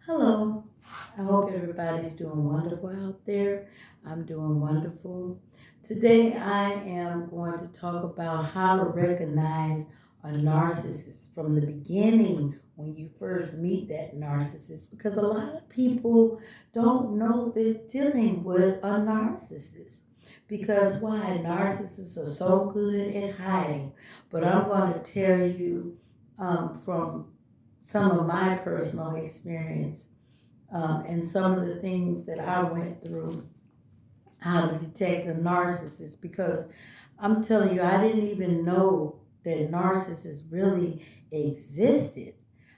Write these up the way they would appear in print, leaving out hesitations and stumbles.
Hello. I hope everybody's doing wonderful out there. I'm doing wonderful. Today I am going to talk about how to recognize a narcissist from the beginning when you first meet that narcissist because a lot of people don't know they're dealing with a narcissist. Because why? Narcissists are so good at hiding. But I'm going to tell you from some of my personal experience and some of the things that I went through, how to detect a narcissist, because I'm telling you, I didn't even know that narcissists really existed.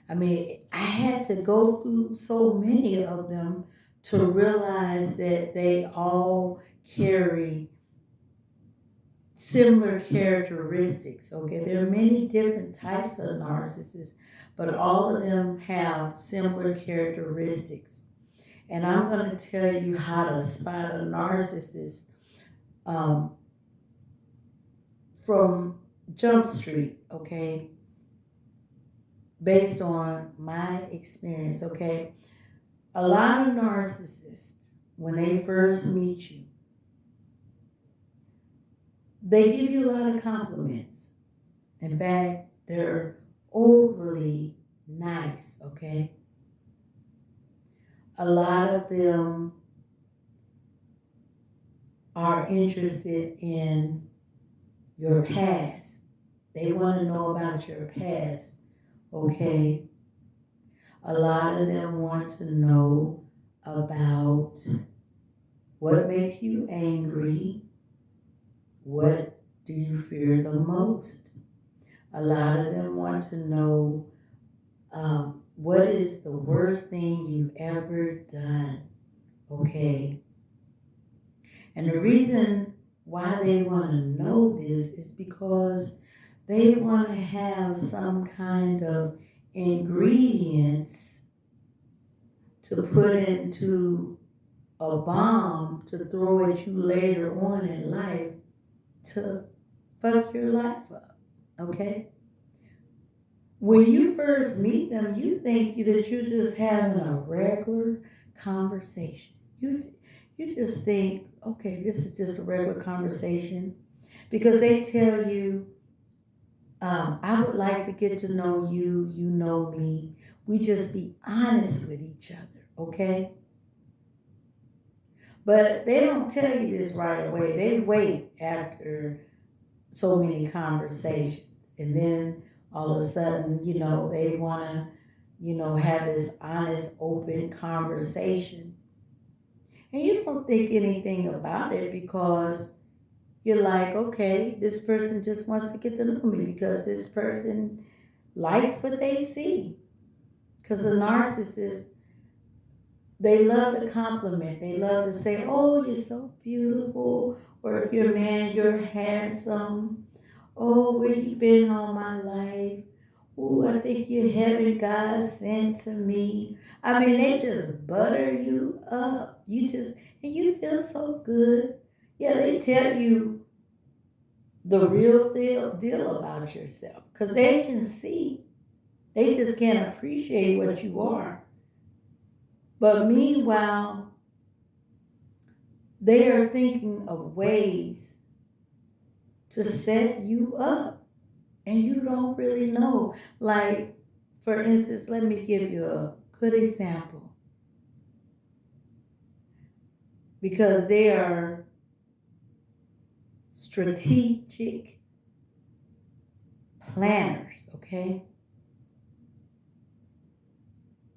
I mean, I had to go through so many of them to realize that they all carry similar characteristics. Okay, there are many different types of narcissists, but all of them have similar characteristics. And I'm going to tell you how to spot a narcissist um, from Jump Street, okay, based on my experience, okay. A lot of narcissists, when they first meet you, they give you a lot of compliments. In fact, they're overly nice, okay. A lot of them are interested in your past. They want to know about your past, okay? A lot of them want to know about what makes you angry, what do you fear the most. A lot of them want to know what is the worst thing you've ever done, okay? And the reason why they want to know this is because they want to have some kind of ingredients to put into a bomb to throw at you later on in life to fuck your life up. Okay? When you first meet them, you think that you're just having a regular conversation. You just think, okay, this is just a regular conversation because they tell you, I would like to get to know you, you know me. We just be honest with each other, okay? But they don't tell you this right away. They wait after so many conversations. And then all of a sudden, they want to, have this honest, open conversation. And you don't think anything about it because you're like, okay, this person just wants to get to know me because this person likes what they see. Because a narcissist, they love to compliment. They love to say, oh, you're so beautiful. Or if you're a man, you're handsome. Oh, where you been all my life? Oh, I think you're heaven God sent to me. I mean, they just butter you up. And you feel so good. Yeah, they tell you the real deal about yourself because they can see. They just can't appreciate what you are. But meanwhile, they are thinking of ways to set you up and you don't really know. Like, for instance, let me give you a good example because they are strategic planners, okay?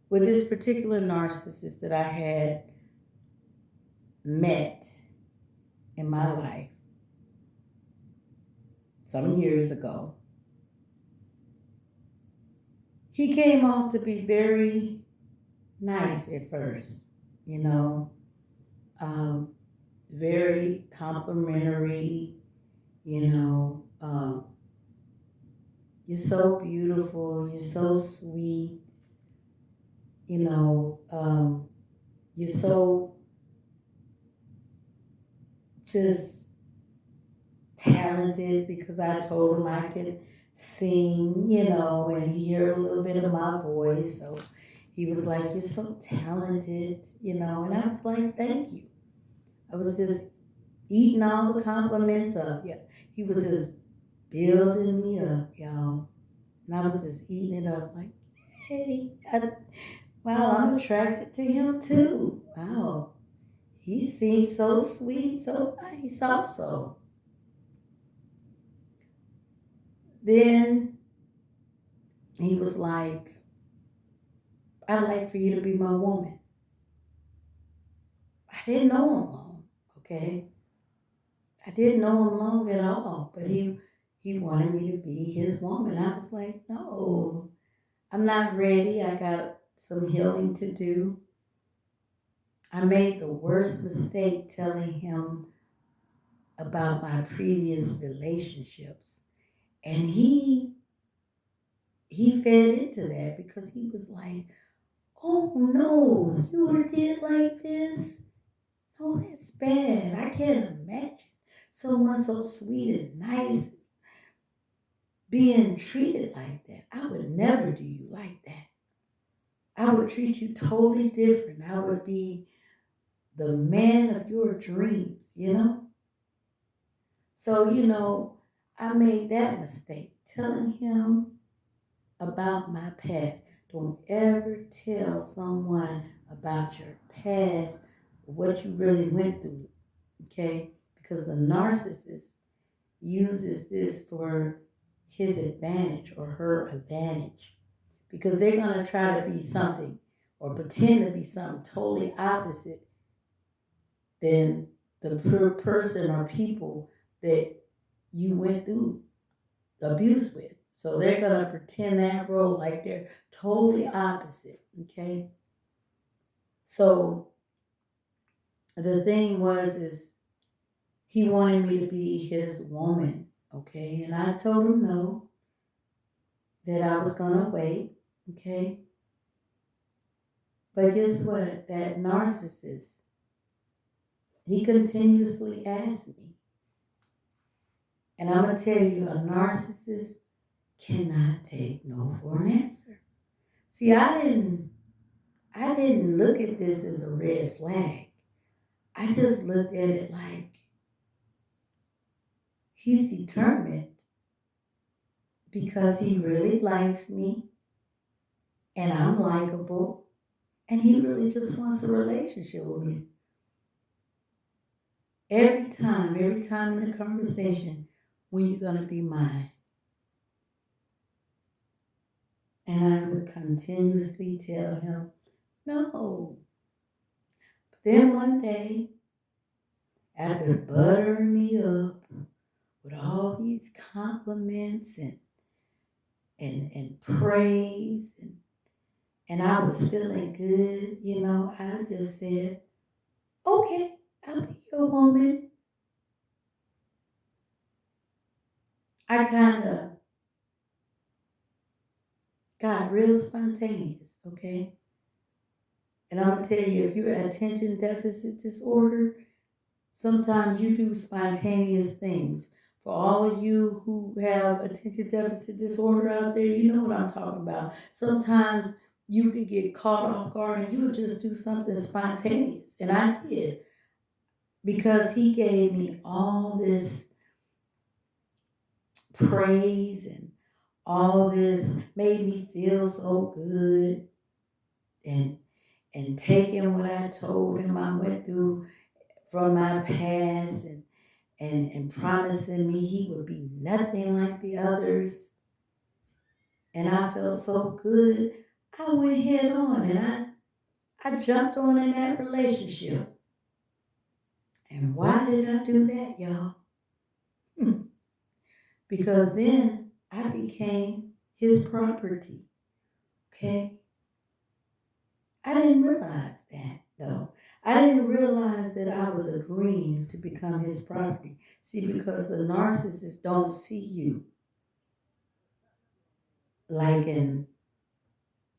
With this particular narcissist that I had met in my life some years ago, he came off to be very nice at first, you know, um, very complimentary, you know. You're so beautiful, you're so sweet, you know, you're so just talented because I told him I could sing, and he heard a little bit of my voice. So He was like, "You're so talented," and I was like, "Thank you." I was just eating all the compliments up. Yeah, he was just building me up, y'all. And I was just eating it up like, hey, wow, I'm attracted to him too. Wow, he seems so sweet, so nice also. Then he was like, I'd like for you to be my woman. I didn't know him long, okay? I didn't know him long at all, but he wanted me to be his woman. I was like, no, I'm not ready. I got some healing to do. I made the worst mistake telling him about my previous relationships. And he fed into that because he was like, "Oh no, you were did like this? Oh, that's bad. I can't imagine someone so sweet and nice being treated like that. I would never do you like that. I would treat you totally different. I would be the man of your dreams. So, I made that mistake telling him about my past. Don't ever tell someone about your past, what you really went through, okay? Because the narcissist uses this for his advantage or her advantage. Because they're going to try to be something or pretend to be something totally opposite than the person or people that you went through abuse with. So they're going to pretend that role like they're totally opposite, okay? So the thing is he wanted me to be his woman, okay? And I told him no, that I was going to wait, okay? But guess what? That narcissist, he continuously asked me. And I'm going to tell you, a narcissist cannot take no for an answer. See, I didn't look at this as a red flag. I just looked at it like he's determined because he really likes me and I'm likable and he really just wants a relationship with me. Every time in the conversation, when you gonna be mine? And I would continuously tell him, no. But then one day, after buttering me up with all these compliments and praise and I was feeling good, I just said, okay, I'll be your woman. I kind of got real spontaneous, okay? And I'm gonna tell you, if you're attention deficit disorder, sometimes you do spontaneous things. For all of you who have attention deficit disorder out there, you know what I'm talking about. Sometimes you could get caught off guard and you would just do something spontaneous. And I did because he gave me all this praise and all this made me feel so good and taking what I told him I went through from my past and promising me he would be nothing like the others. And I felt so good. I went head on and I jumped on in that relationship. And why did I do that, y'all? Because then I became his property. Okay? I didn't realize that though. I didn't realize that I was agreeing to become his property. See, because the narcissists don't see you like an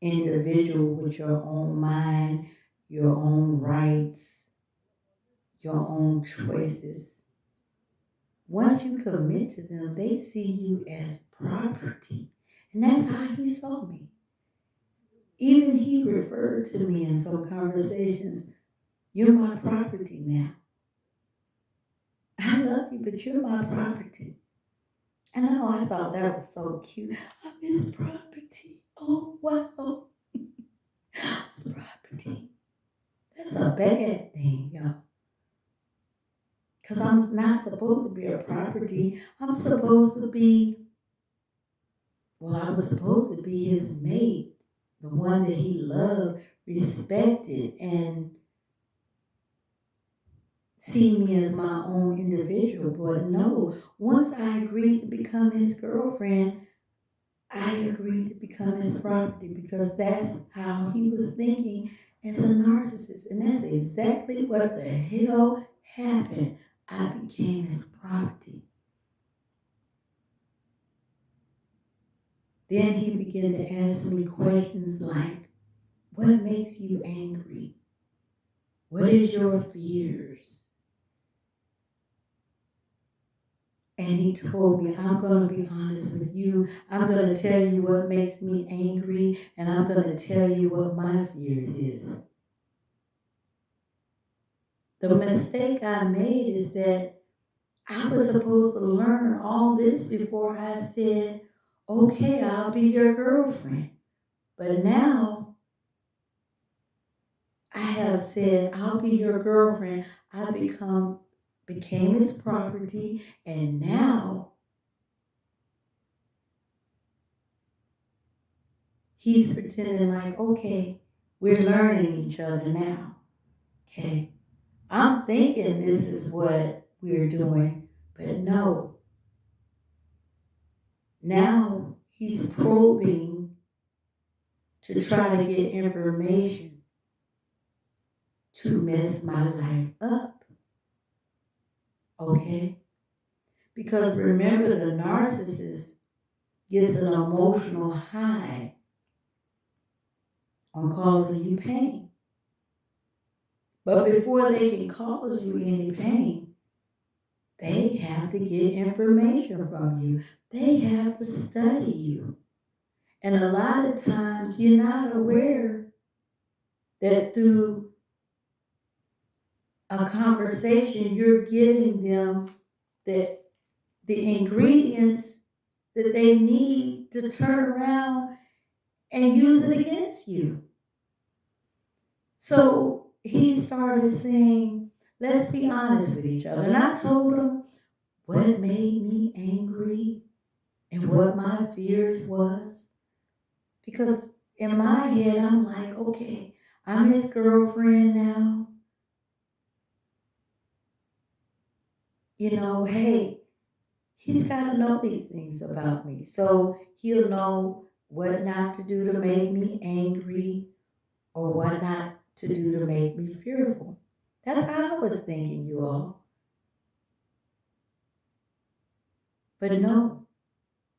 individual with your own mind, your own rights, your own choices. Once you commit to them, they see you as property. And that's how he saw me. Even he referred to me in some conversations, you're my property now. I love you, but you're my property. And I thought that was so cute. I'm his property. Oh, wow. His property. That's a bad thing, y'all. Because I'm not supposed to be a property. I'm supposed to be, well, I was supposed to be his mate, the one that he loved, respected, and see me as my own individual. But no, once I agreed to become his girlfriend, I agreed to become his property because that's how he was thinking as a narcissist. And that's exactly what the hell happened. I became his property. Then he began to ask me questions like, what makes you angry? What is your fears? And he told me, I'm going to be honest with you. I'm going to tell you what makes me angry, and I'm going to tell you what my fears is. The mistake I made is that I was supposed to learn all this before I said, okay, I'll be your girlfriend. But now I have said, I'll be your girlfriend. I became his property, and now he's pretending like, okay, we're learning each other now. Okay. I'm thinking this is what we're doing, but no. Now he's probing to try to get information to mess my life up. Okay? Because remember, the narcissist gets an emotional high on causing you pain. But before they can cause you any pain, they have to get information from you. They have to study you. And a lot of times you're not aware that through a conversation you're giving them that the ingredients that they need to turn around and use it against you. So he started saying, let's be honest with each other. And I told him what made me angry and what my fears was. Because in my head, I'm like, okay, I'm his girlfriend now. You know, hey, he's got to know these things about me. So he'll know what not to do to make me angry or what not to do to make me fearful. That's how I was thinking, you all. But no,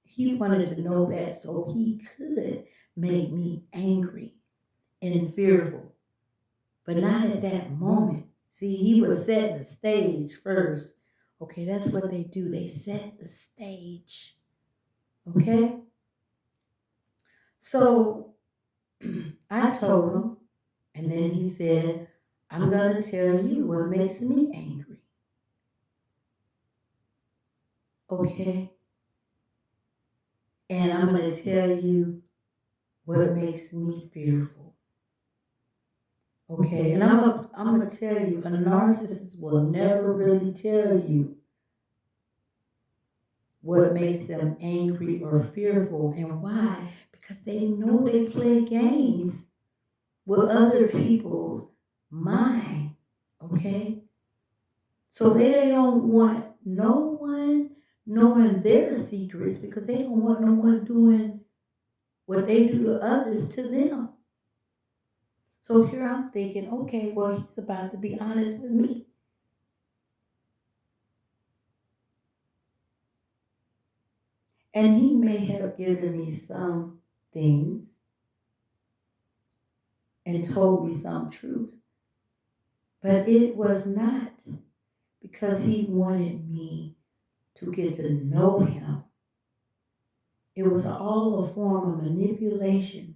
he wanted to know that so he could make me angry and fearful. But not at that moment. See, he was setting the stage first. Okay, that's what they do. They set the stage. Okay? So I told him, and then he said, I'm going to tell you what makes me angry. Okay? And I'm going to tell you what makes me fearful. Okay? And I'm going to tell you, a narcissist will never really tell you what makes them angry or fearful. And why? Because they know they play games with other people's mind. Okay? So they don't want no one knowing their secrets because they don't want no one doing what they do to others to them. So here I'm thinking, okay, well, he's about to be honest with me. And he may have given me some things and told me some truths. But it was not because he wanted me to get to know him. It was all a form of manipulation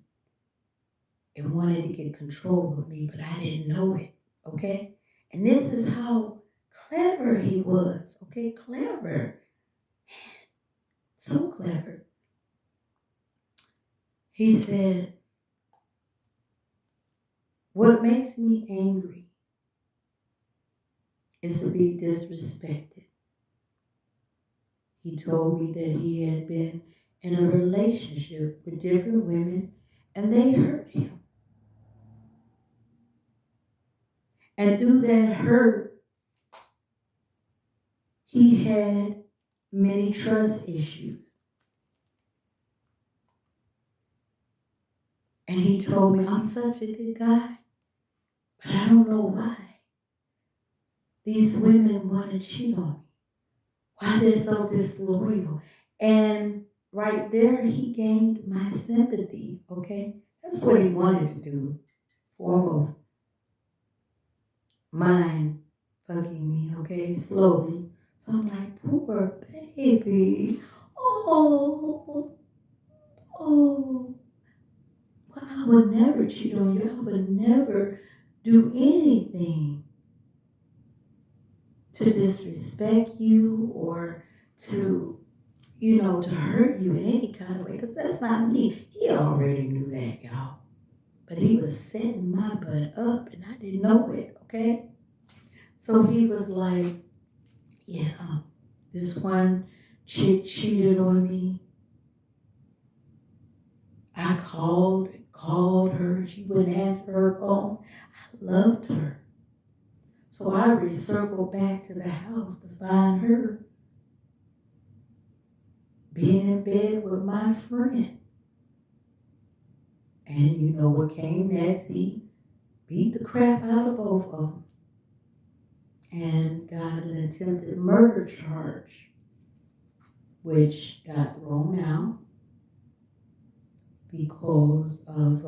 and wanted to get control of me, but I didn't know it, okay? And this is how clever he was, okay? Clever. So clever. He said, what makes me angry is to be disrespected. He told me that he had been in a relationship with different women and they hurt him. And through that hurt, he had many trust issues. And he told me, I'm such a good guy, but I don't know why these women want to cheat on me, why they're so disloyal. And right there, he gained my sympathy, okay? That's what he wanted to do, form of mind fucking me, okay, slowly. So I'm like, poor baby. Oh, oh. Well, I would never cheat on you. I would never do anything to disrespect you or to, to hurt you in any kind of way, because that's not me. He already knew that, y'all. But he was setting my butt up and I didn't know it, okay? So he was like, yeah, this one chick cheated on me. I called and called her. She wouldn't answer her phone. I loved her. So I recircled back to the house to find her being in bed with my friend. And you know what came next? He beat the crap out of both of them and got an attempted murder charge, which got thrown out because of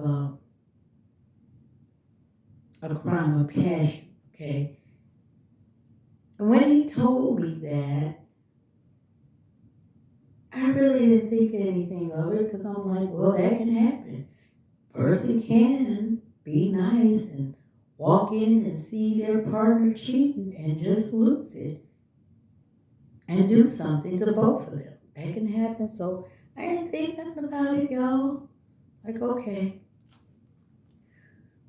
a crime of passion, okay? And when he told me that, I really didn't think anything of it because I'm like, well, that can happen. Person can be nice and walk in and see their partner cheating and just lose it and do something to both of them. That can happen. So I didn't think nothing about it, y'all. Like, okay.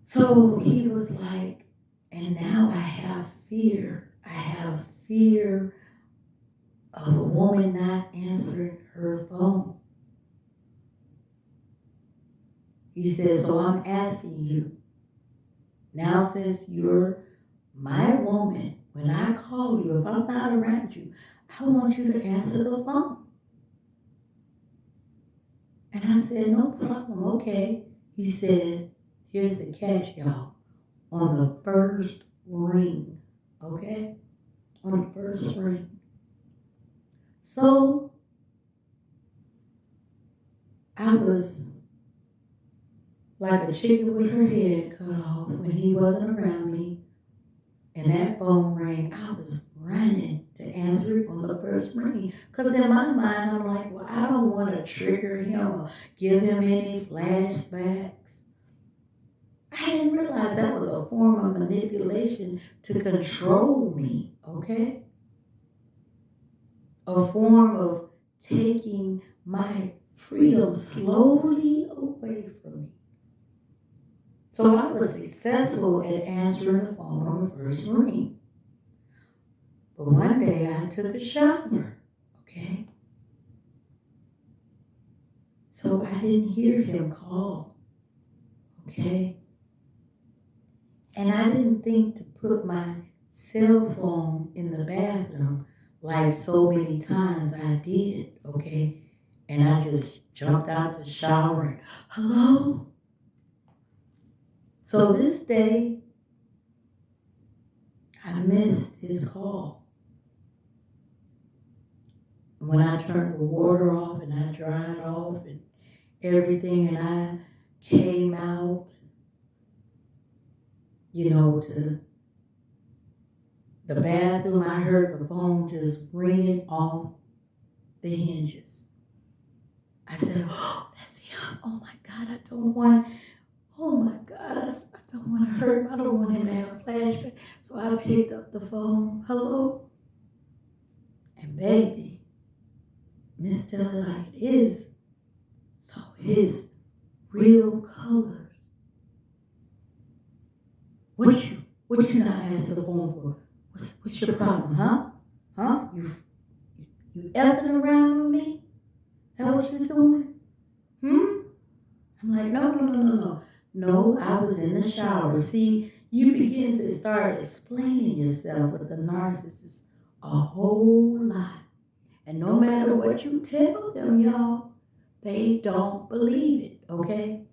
So he was like, and now I have fear. I have fear of a woman not answering her phone. He said, so I'm asking you, now since you're my woman, when I call you, if I'm not around you, I want you to answer the phone. And I said, no problem, okay. He said, here's the catch, y'all. On the first ring, okay? On the first ring. So, I was like a chicken with her head cut off when he wasn't around me. And that phone rang, I was running to answer it on the first ring. Because in my mind, I'm like, well, I don't want to trigger him or give him any flashbacks. I didn't realize that was a form of manipulation to control me, okay? A form of taking my freedom slowly away from me. So I was successful at answering the phone on the first ring. But one day I took a shower, okay? So I didn't hear him call, okay? And I didn't think to put my cell phone in the bathroom like so many times I did, okay? And I just jumped out the shower and, hello? So this day, I missed his call. When I turned the water off and I dried off and everything, and I came out, to the bathroom, I heard the phone just ringing off the hinges. I said, oh, that's him. Oh my God, I don't want Oh my God, I don't want to hurt him. I don't want him to have a flashback. So I picked up the phone. Hello? And baby, Miss tell it like it is. So his real colors. What you not answer the phone for? What's your problem, huh? Huh? You effing around with me? Is that what you're doing? Hmm? I'm like, no. No, I was in the shower. See, you begin to start explaining yourself with the narcissist a whole lot. And no matter what you tell them, y'all, they don't believe it, okay?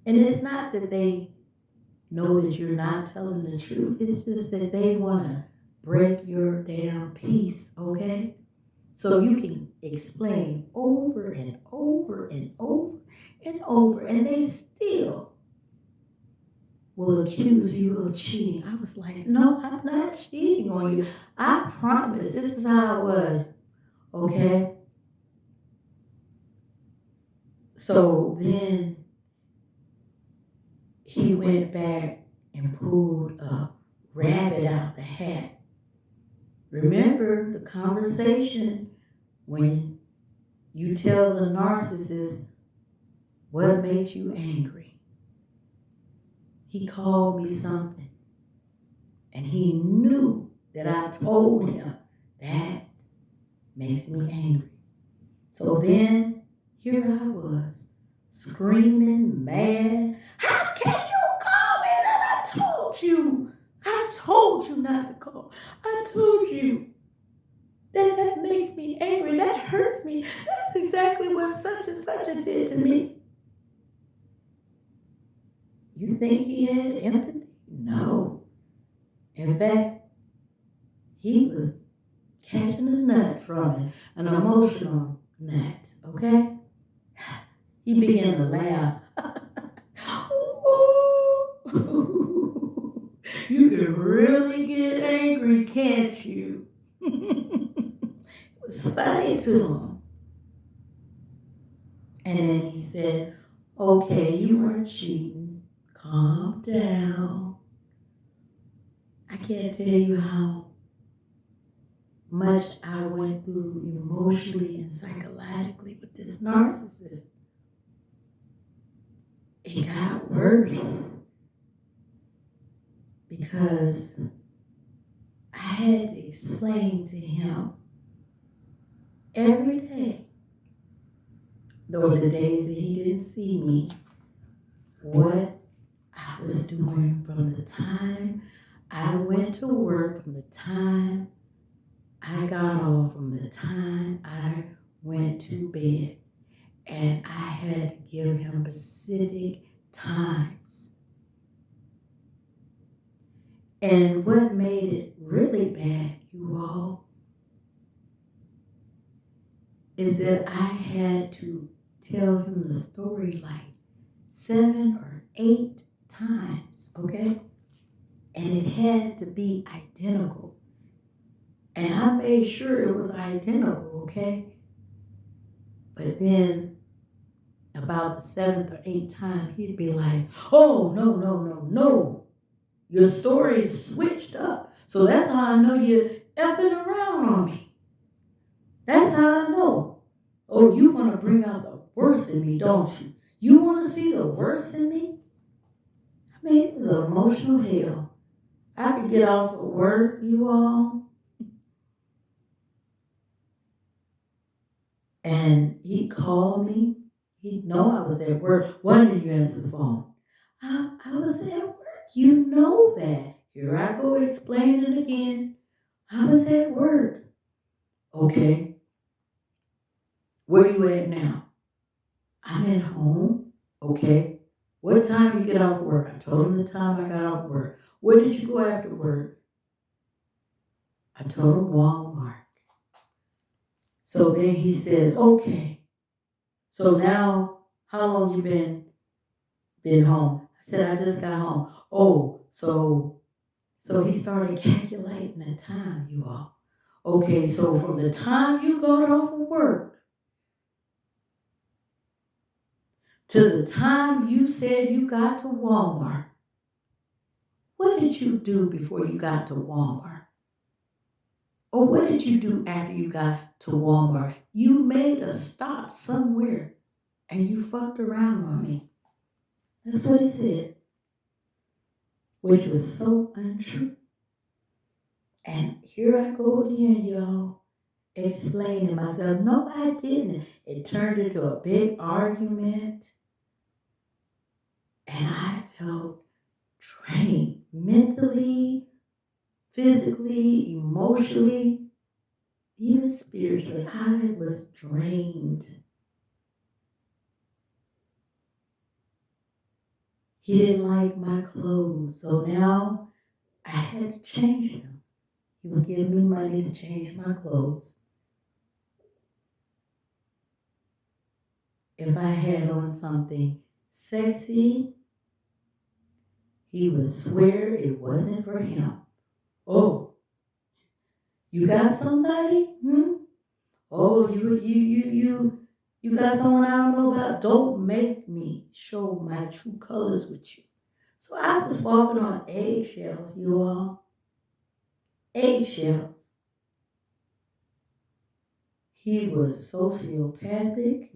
And it's not that they know that you're not telling the truth. It's just that they want to break your damn peace, okay? So you can explain over and over and over and over, and they still will accuse you of cheating. I was like, no, I'm not cheating on you. I promise. This is how it was, okay? So then he went back and pulled a rabbit out the hat. Remember the conversation when you tell the narcissist what makes you angry. He called me something, and he knew that I told him that makes me angry. So then here I was, screaming, mad. How can you call me that I told you? I told you not to call. I told you. That makes me angry. That hurts me. That's exactly what such and such a did to me. You think he had empathy? No. In fact, he was catching a nut from it, an emotional nut, okay? He began to laugh. You can really get angry, can't you? It was funny to him. And then he said, okay, you weren't cheating. Calm down. I can't tell you how much I went through emotionally and psychologically with this narcissist. It got worse because I had to explain to him every day, though the days that he didn't see me, what I was doing from the time I went to work, from the time I got off, from the time I went to bed. And I had to give him specific times. And what made it really bad, you all, is that I had to tell him the story like 7 or 8 times, okay? And it had to be identical. And I made sure it was identical, okay? But then about the 7th or 8th time, he'd be like, oh, no. Your story's switched up. So that's how I know you're effing around on me. That's how I know. Oh, you want to bring out the worst in me, don't you? You want to see the worst in me? I mean, it was an emotional hell. I could get off of work, you all, and he'd call me. He'd know I was at work. Why didn't you answer the phone? I was at work. You know that. Here I go explaining again. I was at work. Okay. Where are you at now? I'm at home. Okay. What time you get off work? I told him the time I got off work. Where did you go after work? I told him Walmart. So then he says, okay. So now, how long you been home? I said, I just got home. Oh, so he started calculating the time, you all. Okay, so from the time you got off of work to the time you said you got to Walmart. What did you do before you got to Walmart? Or what did you do after you got to Walmart? You made a stop somewhere and you fucked around on me. That's what he said, which was so untrue. And here I go again, y'all, explaining myself. No, I didn't. It turned into a big argument, and I felt drained mentally, physically, emotionally, even spiritually. I was drained. He didn't like my clothes, so now I had to change them. He would give me money to change my clothes. If I had on something sexy, he would swear it wasn't for him. Oh, you got somebody? Oh, you got someone I don't know about? Don't make me show my true colors with you. So I was walking on eggshells, you all. Eggshells. He was sociopathic,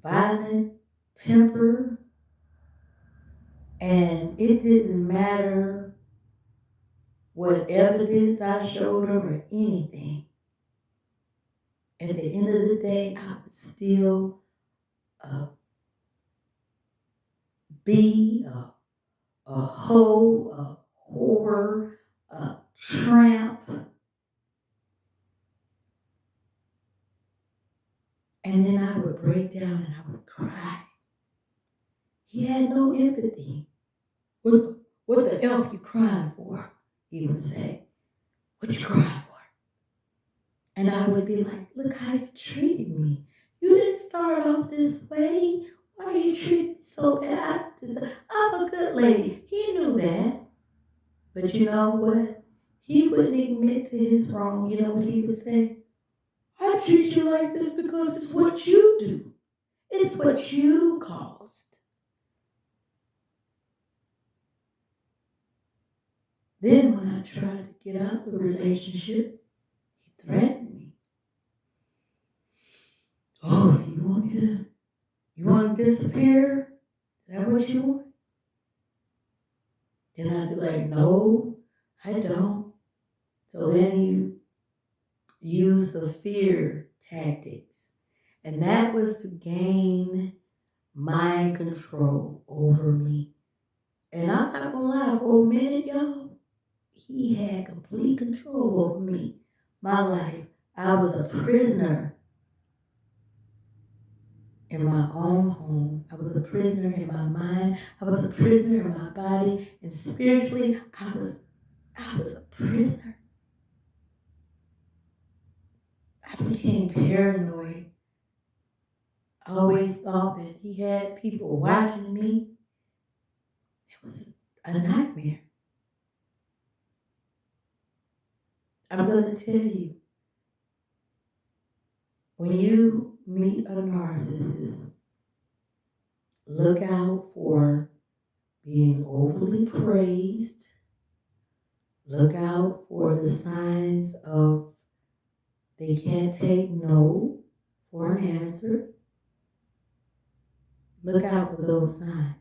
violent temper, and it didn't matter what evidence I showed him or anything. At the end of the day, I would still be a hoe, a whore, a tramp. And then I would break down and I would cry. He had no empathy. What the F you crying for? He would say. What you crying for? And I would be like, look how you treated me. You didn't start off this way. Why are you treating me so bad? I'm a good lady. He knew that. But you know what? He wouldn't admit to his wrong. You know what he would say? I treat you like this because it's what you do. It's what you caused. Then when I tried to get out of the relationship, he threatened me. Oh, you want to disappear? Is that what you want? Then I'd be like, no, I don't. So then you use the fear tactics. And that was to gain mind control over me. And I'm not gonna lie, for a minute, y'all, he had complete control over me, my life. I was a prisoner in my own home. I was a prisoner in my mind. I was a prisoner in my body. And spiritually, I was a prisoner. I became paranoid. I always thought that he had people watching me. It was a nightmare. I'm going to tell you, when you meet a narcissist, look out for being overly praised. Look out for the signs of they can't take no for an answer. Look out for those signs.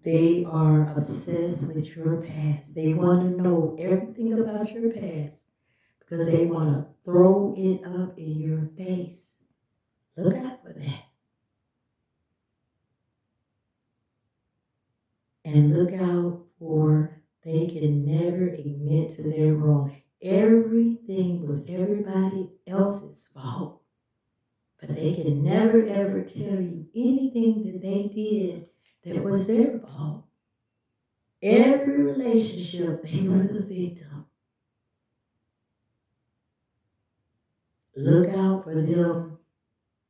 They are obsessed with your past. They want to know everything about your past because they want to throw it up in your face. Look out for that. And look out for they can never admit to their wrong. Everything was everybody else's fault. But they can never ever tell you anything that they did that was their fault. Every relationship, they were the victim. Look out for them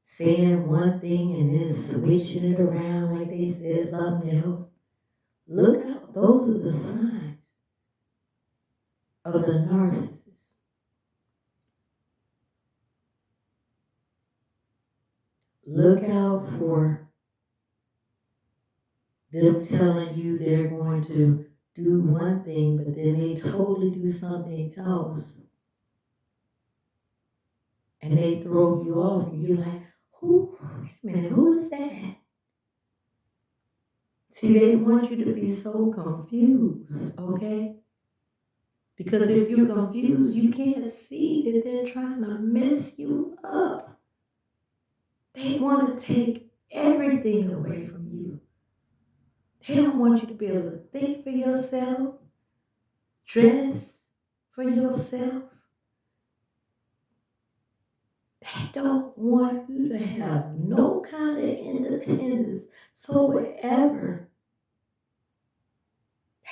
saying one thing and then switching it around like they said something else. Look out. Those are the signs of the narcissist. look out for them telling you they're going to do one thing, but then they totally do something else. And they throw you off, and you're like, wait a minute, who is that? See, they want you to be so confused, okay? Because if you're confused, you can't see that they're trying to mess you up. They want to take everything away from you. They don't want you to be able to think for yourself, dress for yourself. They don't want you to have no kind of independence. So whatever,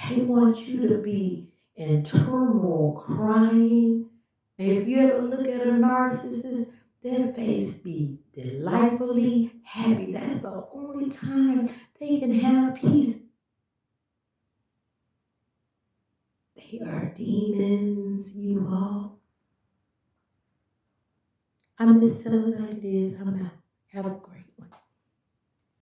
they want you to be in turmoil, crying. If you ever look at a narcissist, their face be delightfully happy. That's the only time they can have peace. They are demons, you all. I'm just telling it like it is. I'm out. Have a great